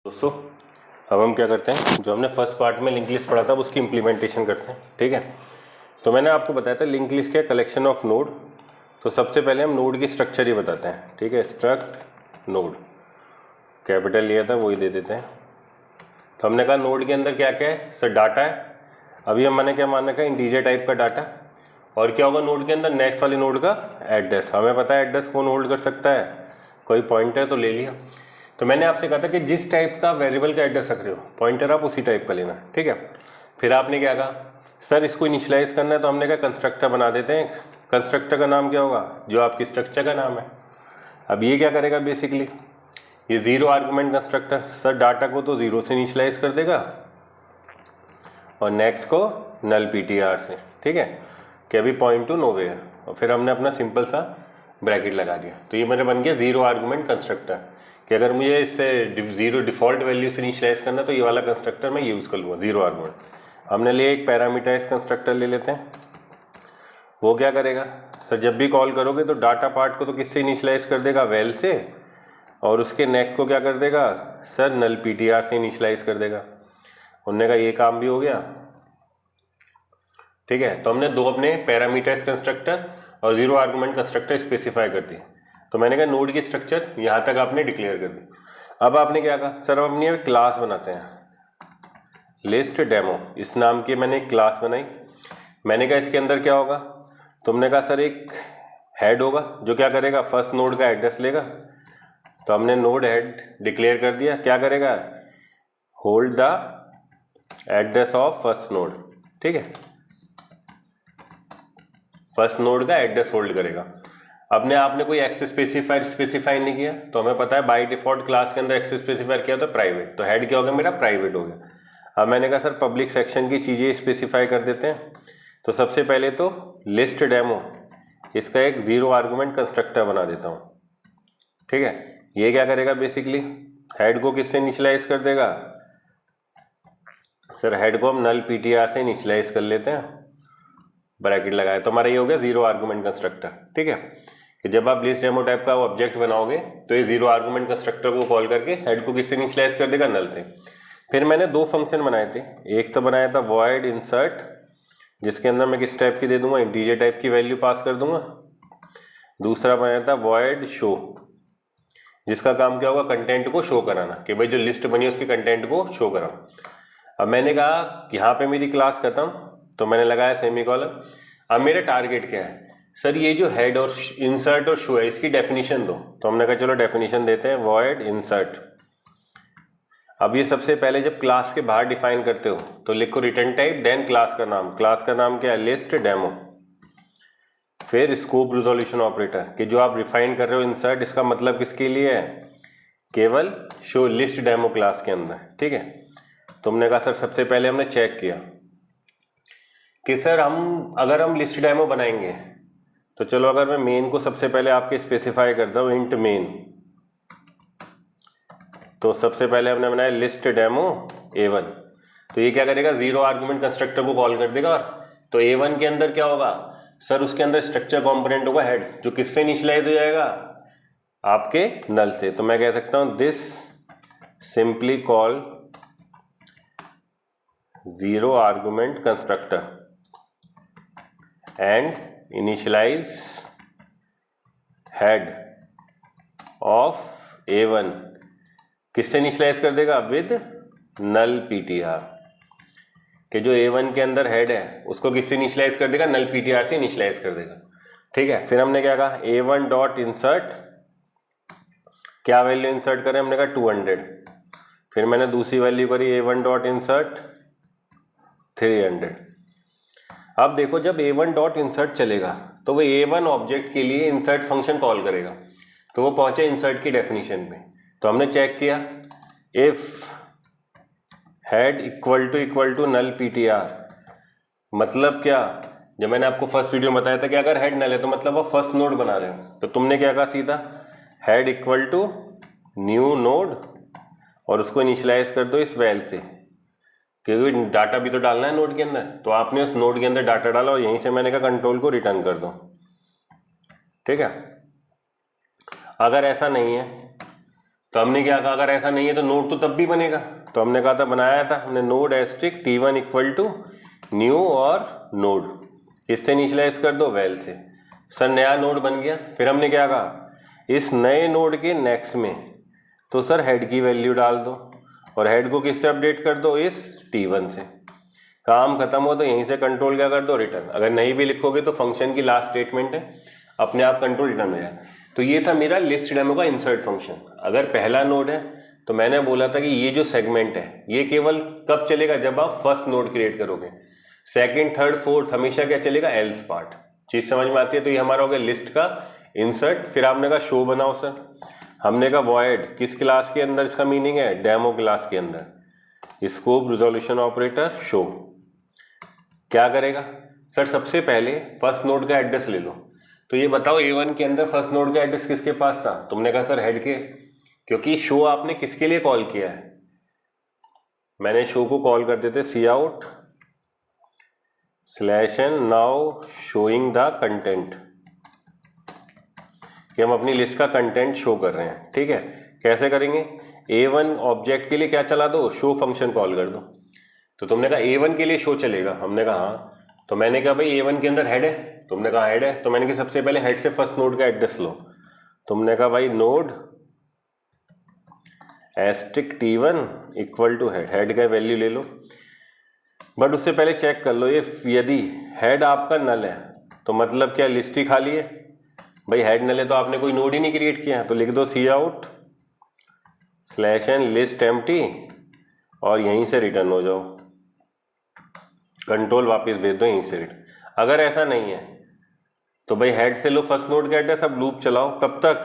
दोस्तों अब हम क्या करते हैं, जो हमने फर्स्ट पार्ट में लिंक लिस्ट पढ़ा था उसकी इम्प्लीमेंटेशन करते हैं। ठीक है, तो मैंने आपको बताया था लिंक लिस्ट क्या कलेक्शन ऑफ नोड। तो सबसे पहले हम नोड की स्ट्रक्चर ही बताते हैं। ठीक है, स्ट्रक्ट नोड कैपिटल लिया था वही दे देते हैं। तो हमने कहा नोड के अंदर क्या क्या है सर, डाटा है। अभी मैंने क्या मान रखा है, इंटीजर टाइप का डाटा। और क्या होगा नोड के अंदर, नेक्स्ट वाली नोड का एड्रेस। हमें पता है एड्रेस कौन होल्ड कर सकता है, कोई पॉइंटर तो ले लिया। तो मैंने आपसे कहा था कि जिस टाइप का वेरिएबल का एड्रेस रख रहे हो पॉइंटर आप उसी टाइप का लेना। ठीक है, फिर आपने क्या कहा सर इसको इनिशियलाइज करना है, तो हमने कहा कंस्ट्रक्टर बना देते हैं। कंस्ट्रक्टर का नाम क्या होगा, जो आपकी स्ट्रक्चर का नाम है। अब ये क्या करेगा बेसिकली, ये zero argument constructor sir data को तो जीरो से इनिशियलाइज कर देगा और नेक्स्ट को नल पीटीआर से। ठीक है, कि अभी पॉइंट टू नोवेयर, और फिर हमने अपना सिंपल सा ब्रैकेट लगा दिया। तो ये मेरा बन गया जीरो आर्गुमेंट कंस्ट्रक्टर, कि अगर मुझे इससे जीरो डिफ़ॉल्ट वैल्यू से इनिशियलाइज करना तो ये वाला कंस्ट्रक्टर मैं यूज़ कर लूँगा, जीरो आर्गुमेंट। हमने लिए एक पैरामीटराइज कंस्ट्रक्टर ले लेते हैं। वो क्या करेगा सर, जब भी कॉल करोगे तो डाटा पार्ट को तो किससे इनिशियलाइज कर देगा, वेल से, और उसके नेक्स्ट को क्या कर देगा सर, नल पीटीआर से इनिशियलाइज कर देगा। उन्होंने कहा ये काम भी हो गया। ठीक है, तो हमने दो अपने पैरामीटराइज कंस्ट्रक्टर और जीरो आर्गुमेंट कंस्ट्रक्टर स्पेसिफाई कर दिए। तो मैंने कहा नोड की स्ट्रक्चर यहाँ तक आपने डिक्लेयर कर दी। अब आपने क्या कहा सर, अब अपनी क्लास बनाते हैं, लिस्ट डेमो इस नाम की मैंने एक क्लास बनाई। मैंने कहा इसके अंदर क्या होगा, तुमने कहा सर एक हेड होगा जो क्या करेगा, फर्स्ट नोड का एड्रेस लेगा। तो हमने नोड हेड डिक्लेयर कर दिया, क्या करेगा, hold the address of first node. ठीक है, फर्स्ट नोड का एड्रेस होल्ड करेगा। अपने आपने कोई एक्सेस स्पेसिफाई नहीं किया, तो हमें पता है बाय डिफॉल्ट क्लास के अंदर एक्सेस स्पेसिफाई किया तो प्राइवेट, तो हेड क्या हो गया मेरा, प्राइवेट हो गया। अब मैंने कहा सर पब्लिक सेक्शन की चीज़ें स्पेसिफाई कर देते हैं। तो सबसे पहले तो लिस्ट डेमो, इसका एक जीरो आर्गुमेंट कंस्ट्रक्टर बना देता हूँ। ठीक है, ये क्या करेगा बेसिकली, हेड को किससे इनिशियलाइज कर देगा सर, हेड को हम नल पीटीआर से इनिशियलाइज कर लेते हैं, ब्रैकेट लगाए। तो हमारा ये हो गया जीरो आर्गुमेंट कंस्ट्रक्टर। ठीक है, कि जब आप लिस्ट डेमो टाइप का ऑब्जेक्ट बनाओगे तो ये जीरो आर्गुमेंट कंस्ट्रक्टर को कॉल करके हेड को किससे इनिशियलाइज कर देगा, नल से। फिर मैंने दो फंक्शन बनाए थे, एक तो बनाया था वॉइड इंसर्ट, जिसके अंदर मैं किस टाइप की दे दूंगा, इंटीजर टाइप की वैल्यू पास कर दूंगा। दूसरा बनाया था वॉइड शो, जिसका काम क्या होगा, कंटेंट को शो कराना, कि भाई जो लिस्ट बनी है उसके कंटेंट को शो कराओ। अब मैंने कहा यहाँ पे मेरी क्लास खत्म, तो मैंने लगाया सेमीकोलन। अब मेरा टारगेट क्या है सर, ये जो हेड और इंसर्ट और शो है इसकी डेफिनेशन दो। तो हमने कहा चलो डेफिनेशन देते हैं, वॉइड इंसर्ट। अब ये सबसे पहले जब क्लास के बाहर डिफाइन करते हो तो लिखो रिटर्न टाइप देन क्लास का नाम। क्लास का नाम क्या है, लिस्ट डेमो। फिर स्कोप रिजोल्यूशन ऑपरेटर, कि जो आप रिफाइन कर रहे हो इंसर्ट, इसका मतलब किसके लिए है, केवल शो लिस्ट डेमो क्लास के अंदर। ठीक है, तुमने कहा सर सबसे पहले हमने चेक किया कि सर अगर हम लिस्ट डेमो बनाएंगे तो चलो, अगर मैं मेन को सबसे पहले आपके स्पेसिफाई करता हूँ, इंट मेन, तो सबसे पहले हमने बनाया लिस्ट डेमो A1। तो ये क्या करेगा, जीरो आर्गुमेंट कंस्ट्रक्टर को कॉल कर देगा। तो A1 के अंदर क्या होगा सर, उसके अंदर स्ट्रक्चर कंपोनेंट होगा हेड, जो किससे इनिशियलाइज हो जाएगा, आपके नल से। तो मैं कह सकता हूँ this simply call zero argument constructor and initialize head of A1, किससे इनिशियलाइज कर देगा, विद नल पीटीआर, कि जो A1 के अंदर हेड है उसको किससे इनिशियलाइज कर देगा, नल पीटीआर से इनिशियलाइज कर देगा। ठीक है, फिर हमने क्या कहा, A1 डॉट इंसर्ट, क्या वैल्यू इंसर्ट करें, हमने कहा 200। फिर मैंने दूसरी वैल्यू करी A1 डॉट इंसर्ट 300। अब देखो जब A1 डॉट इंसर्ट चलेगा तो वो A1 ऑब्जेक्ट के लिए इंसर्ट फंक्शन कॉल करेगा, तो वो पहुंचे इंसर्ट की डेफिनेशन पे। तो हमने चेक किया, if head equal to null PTR, मतलब क्या, जब मैंने आपको फर्स्ट वीडियो में बताया था कि अगर हेड नल है तो मतलब आप फर्स्ट नोड बना रहे हो। तो तुमने क्या कहा सीधा, head equal to new node, और उसको इनिशियलाइज कर दो इस वैल से, क्योंकि डाटा भी तो डालना है नोड के अंदर। तो आपने उस नोड के अंदर डाटा डाला और यहीं से मैंने कहा कंट्रोल को रिटर्न कर दो। ठीक है, अगर ऐसा नहीं है तो हमने क्या कहा, अगर ऐसा नहीं है तो नोड तो तब भी बनेगा। तो हमने कहा था, बनाया था हमने node asterisk T1 equal to new और नोड, इससे इनिशियलाइज कर दो वैल से। सर नया नोड बन गया। फिर हमने क्या कहा, इस नए नोड के नेक्स्ट में तो सर हेड की वैल्यू डाल दो, और हेड को किससे अपडेट कर दो, इस T1 से। काम खत्म हो तो यहीं से कंट्रोल क्या कर दो, रिटर्न। अगर नहीं भी लिखोगे तो फंक्शन की लास्ट स्टेटमेंट है, अपने आप कंट्रोल रिटर्न हो जाए। तो ये था मेरा लिस्ट डेमो का इंसर्ट फंक्शन। अगर पहला नोड है तो मैंने बोला था कि ये जो सेगमेंट है ये केवल कब चलेगा, जब आप फर्स्ट नोड क्रिएट करोगे। सेकंड, थर्ड, फोर्थ हमेशा क्या चलेगा, एल्स पार्ट। चीज समझ में आती है। तो ये हमारा हो गया लिस्ट का इंसर्ट। फिर आपने कहा शो बनाओ सर। हमने कहा वॉइड किस क्लास के अंदर, इसका मीनिंग है डेमो क्लास के अंदर। स्कोप रिजोल्यूशन ऑपरेटर शो क्या करेगा सर, सबसे पहले फर्स्ट नोड का एड्रेस ले लो। तो ये बताओ A1 के अंदर फर्स्ट नोड का एड्रेस किसके पास था, तुमने कहा सर हेड के, क्योंकि शो आपने किसके लिए कॉल किया है, मैंने शो को कॉल कर देते c out /n now showing the content, कि हम अपनी लिस्ट का कंटेंट शो कर रहे हैं। ठीक है, कैसे करेंगे, A1 ऑब्जेक्ट के लिए क्या चला दो, शो फंक्शन कॉल कर दो। तो तुमने कहा A1 के लिए शो चलेगा, हमने कहा हाँ। तो मैंने कहा भाई A1 के अंदर हेड है, तुमने कहा हेड है। तो मैंने कहा सबसे पहले हेड से फर्स्ट नोड का एड्रेस लो। तुमने कहा भाई node asterisk T1 equal to head, head का वैल्यू ले लो। बट उससे पहले चेक कर लो ये, यदि हेड आपका नल है तो मतलब क्या लिस्ट ही खाली है। भाई हेड नल है तो आपने कोई नोड ही नहीं क्रिएट किया, तो लिख दो सी आउट /n लिस्ट एम्प्टी और यहीं से रिटर्न हो जाओ, कंट्रोल वापस भेज दो यहीं से रिटर्न। अगर ऐसा नहीं है तो भाई हेड से लो फर्स्ट नोड का एड्रेस, अब लूप चलाओ कब तक,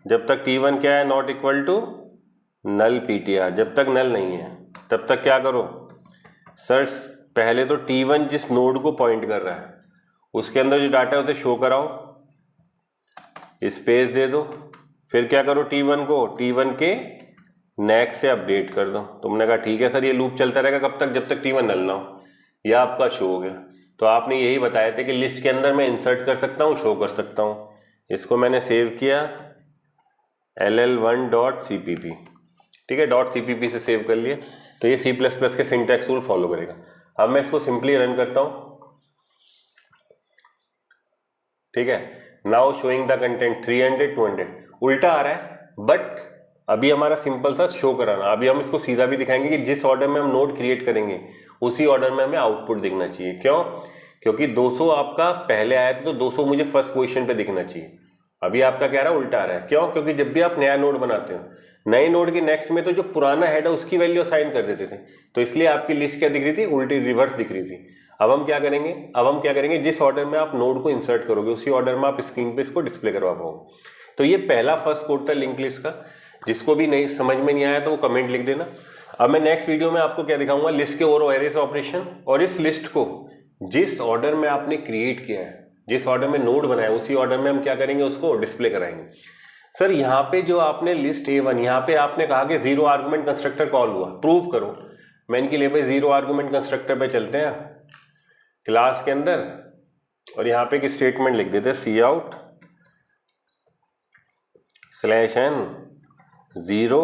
जब तक T1 क्या है, not equal to null PTR। जब तक नल नहीं है तब तक क्या करो सर, पहले तो T1 जिस नोड को पॉइंट कर रहा है उसके अंदर जो डाटा है उसे शो कराओ, स्पेस दे दो। फिर क्या करो, T1 के नेक्स्ट से अपडेट कर दो। तुमने कहा ठीक है सर, ये लूप चलता रहेगा कब तक, जब तक T1 नल ना हो। यह आपका शो हो गया। तो आपने यही बताया था कि लिस्ट के अंदर मैं इंसर्ट कर सकता हूँ, शो कर सकता हूँ। इसको मैंने सेव किया ll1.cpp, ठीक है, .cpp से सेव कर लिया। तो ये C++ के सिंटैक्स रूल फॉलो करेगा। अब मैं इसको सिंपली रन करता हूँ, ठीक है। नाउ शोइंग द कंटेंट 300 200 उल्टा आ रहा है, बट अभी हमारा सिंपल सा शो कराना। अभी हम इसको सीधा भी दिखाएंगे कि जिस ऑर्डर में हम नोड क्रिएट करेंगे उसी ऑर्डर में हमें आउटपुट दिखना चाहिए। क्यों, क्योंकि 200 आपका पहले आया था तो 200 मुझे फर्स्ट पोजीशन पे दिखना चाहिए। अभी आपका क्या रहा है, उल्टा आ रहा है। क्यों, क्योंकि जब भी आप नया नोड बनाते हो, नए नोड के नेक्स्ट में तो जो पुराना हेड है उसकी वैल्यू असाइन कर देते थे, तो इसलिए आपकी लिस्ट क्या दिख रही थी, उल्टी रिवर्स दिख रही थी। अब हम क्या करेंगे, जिस ऑर्डर में आप नोड को इंसर्ट करोगे उसी ऑर्डर में आप स्क्रीन पे इसको डिस्प्ले करवा पाओगे। तो ये पहला फर्स्ट कोड था लिंक लिस्ट का। जिसको भी नहीं समझ में नहीं आया तो वो कमेंट लिख देना। अब मैं नेक्स्ट वीडियो में आपको क्या दिखाऊंगा, लिस्ट के और एरेस ऑपरेशन, और इस लिस्ट को जिस ऑर्डर में आपने क्रिएट किया है, जिस ऑर्डर में नोड बनाया उसी ऑर्डर में हम क्या करेंगे, उसको डिस्प्ले कराएंगे। सर यहाँ पे जो आपने लिस्ट A1, यहाँ पे आपने कहा कि 0 आर्गुमेंट कंस्ट्रक्टर कॉल हुआ, प्रूव करो। मैं इनके लिए भाई 0 आर्गुमेंट कंस्ट्रक्टर पे चलते हैं क्लास के अंदर, और यहाँ पे एक स्टेटमेंट लिख देते हैं c out /n 0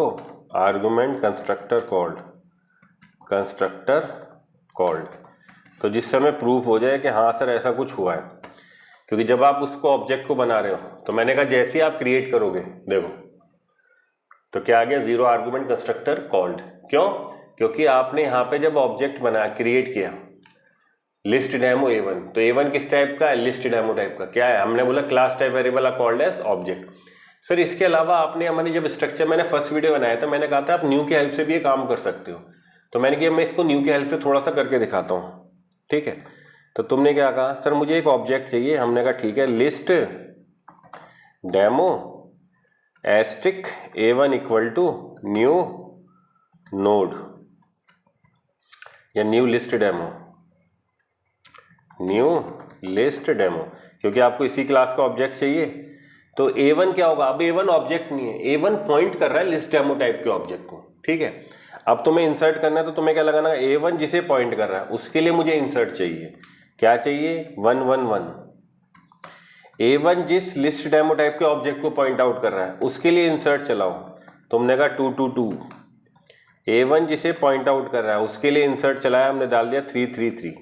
argument constructor called, तो जिस समय प्रूफ हो जाए कि हाँ सर ऐसा कुछ हुआ है। क्योंकि जब आप उसको ऑब्जेक्ट को बना रहे हो, तो मैंने कहा जैसे ही आप क्रिएट करोगे, देखो तो क्या आ गया, 0 आर्गुमेंट कंस्ट्रक्टर कॉल्ड। क्यों, क्योंकि आपने यहाँ पे जब ऑब्जेक्ट बना क्रिएट किया लिस्ट डेमो A1, तो A1 किस टाइप का है, लिस्ट डेमो टाइप का। क्या है, हमने बोला class type variable are called as object. Sir इसके अलावा आपने हमारे जब स्ट्रक्चर, मैंने फर्स्ट वीडियो बनाया था, मैंने कहा था आप न्यू की हेल्प से भी ये काम कर सकते हो। तो मैंने कहा मैं इसको न्यू की हेल्प से थोड़ा सा करके दिखाता हूँ, ठीक है। तो तुमने क्या कहा, सर मुझे एक ऑब्जेक्ट चाहिए। हमने कहा ठीक है, list demo asterisk A1 equal to new node या न्यू लिस्ट डेमो, क्योंकि आपको इसी क्लास का ऑब्जेक्ट चाहिए। तो A1 क्या होगा, अब A1 ऑब्जेक्ट नहीं है, A1 पॉइंट कर रहा है लिस्ट डेमो टाइप के ऑब्जेक्ट को, ठीक है। अब तुम्हें इंसर्ट करना है तो तुम्हें क्या लगाना है, A1 जिसे पॉइंट कर रहा है उसके लिए मुझे इंसर्ट चाहिए। क्या चाहिए, 1 1 1। A1 जिस लिस्ट डेमो टाइप के ऑब्जेक्ट को पॉइंट आउट कर रहा है उसके लिए इंसर्ट चलाओ। तो हमने कहा 222, A1 जिसे पॉइंट आउट कर रहा है उसके लिए इंसर्ट चलाया, हमने डाल दिया 333,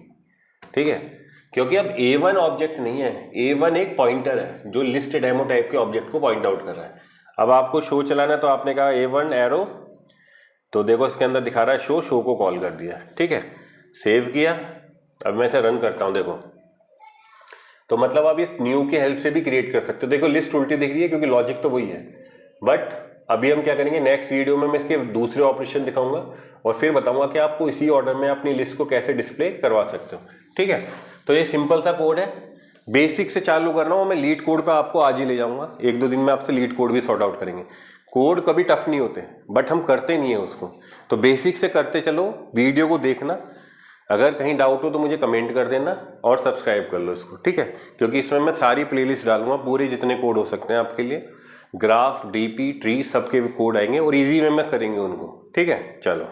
ठीक है। क्योंकि अब A1 ऑब्जेक्ट नहीं है, A1 एक पॉइंटर है जो लिस्ट डेमो टाइप के ऑब्जेक्ट को पॉइंट आउट कर रहा है। अब आपको शो चलाना है तो आपने कहा A1 एरो, तो देखो इसके अंदर दिखा रहा है शो को कॉल कर दिया, ठीक है। सेव किया, अब मैं इसे रन करता हूँ, देखो तो मतलब आप इस न्यू की हेल्प से भी क्रिएट कर सकते हो। देखो लिस्ट उल्टी दिख रही है क्योंकि लॉजिक तो वही है, बट अभी हम क्या करेंगे, नेक्स्ट वीडियो में मैं इसके दूसरे ऑपरेशन दिखाऊंगा और फिर बताऊंगा कि आपको इसी ऑर्डर में अपनी लिस्ट को कैसे डिस्प्ले करवा सकते हो, ठीक है। तो ये सिंपल सा कोड है, बेसिक से चालू करना हो। मैं लीड कोड पे आपको आज ही ले जाऊंगा, 1-2 दिन में आपसे लीड कोड भी सॉर्ट आउट करेंगे। कोड कभी टफ नहीं होते, बट हम करते नहीं है उसको, तो बेसिक से करते चलो, वीडियो को देखना। अगर कहीं डाउट हो तो मुझे कमेंट कर देना और सब्सक्राइब कर लो इसको, ठीक है। क्योंकि इसमें मैं सारी प्लेलिस्ट डालूंगा, पूरे जितने कोड हो सकते हैं आपके लिए, ग्राफ, डीपी, ट्री, सबके कोड आएंगे और इजी वे में करेंगे उनको, ठीक है। चलो।